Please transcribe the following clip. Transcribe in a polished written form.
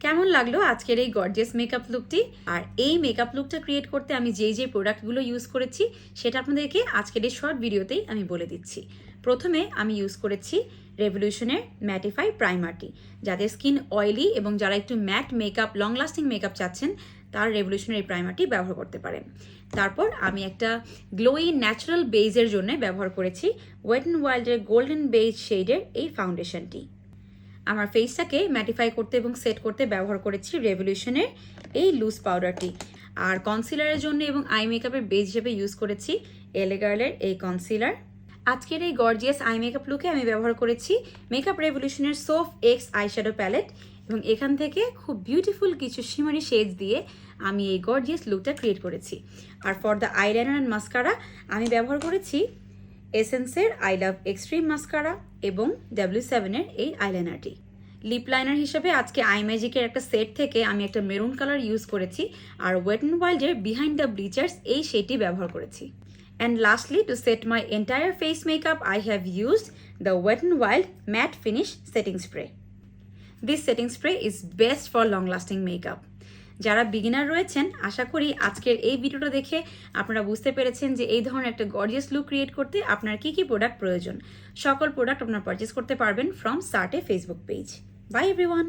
কেমন লাগলো আজকের এই গর্জিয়াস মেকআপ লুকটি? আর এই মেকআপ লুকটা ক্রিয়েট করতে আমি যে প্রোডাক্টগুলো ইউজ করেছি সেটা আপনাদেরকে আজকের এই শর্ট ভিডিওতেই আমি বলে দিচ্ছি। প্রথমে আমি ইউজ করেছি রেভলিউশনের ম্যাটিফাই প্রাইমারটি। যাদের স্কিন অয়েলি এবং যারা একটু matte makeup, long lasting makeup চাচ্ছেন, তার রেভলিউশনের এই প্রাইমারটি ব্যবহার করতে পারেন। তারপর আমি একটা গ্লোই ন্যাচারাল বেজের জন্য ব্যবহার করেছি ওয়েট অ্যান্ড ওয়াইল্ডের গোল্ডেন বেজ শেডের এই ফাউন্ডেশনটি। আমার ফেসটাকে ম্যাটিফাই করতে এবং সেট করতে ব্যবহার করেছি রেভলিউশনের এই লুজ পাউডারটি। আর কনসিলারের জন্য এবং আই মেকআপের বেস হিসেবে ইউজ করেছি এলে গার্লের এই কনসিলার। আজকের এই গর্জিয়াস আই মেকআপ লুকে আমি ব্যবহার করেছি মেকআপ রেভলিউশনের সোফ এক্স আইশ্যাডো প্যালেট, এবং এখান থেকে খুব বিউটিফুল কিছু শিমারি শেডস দিয়ে আমি এই গর্জিয়াস লুকটা ক্রিয়েট করেছি। আর for the eyeliner and mascara আমি ব্যবহার করেছি এসেন্সের আই লাভ এক্সট্রিম মাস্কারা এবং W7-এর এই আইলাইনারটি। লিপ লাইনার হিসেবে আজকে আই ম্যাজিকের একটা সেট থেকে আমি একটা মেরুন কালার ইউজ করেছি, আর ওয়েট অ্যান্ড ওয়াইল্ডের বিহাইন্ড দ্য ব্লিচার্স এই শেডটি ব্যবহার করেছি। And lastly, to set my entire face makeup, I have used the Wet n Wild Matte Finish Setting Spray. This setting spray is best for long-lasting makeup. যারা beginner রয়েছেন, আশা করি আজকের এই ভিডিওটা দেখে আপনারা বুঝতে পেরেছেন যে এই ধরনের একটা গর্জিয়াস লুক ক্রিয়েট করতে আপনার কি কি প্রোডাক্ট প্রয়োজন। সকল প্রোডাক্ট আপনারা পারচেস করতে পারবেন ফ্রম সার্টে ফেসবুক পেজ। Bye everyone.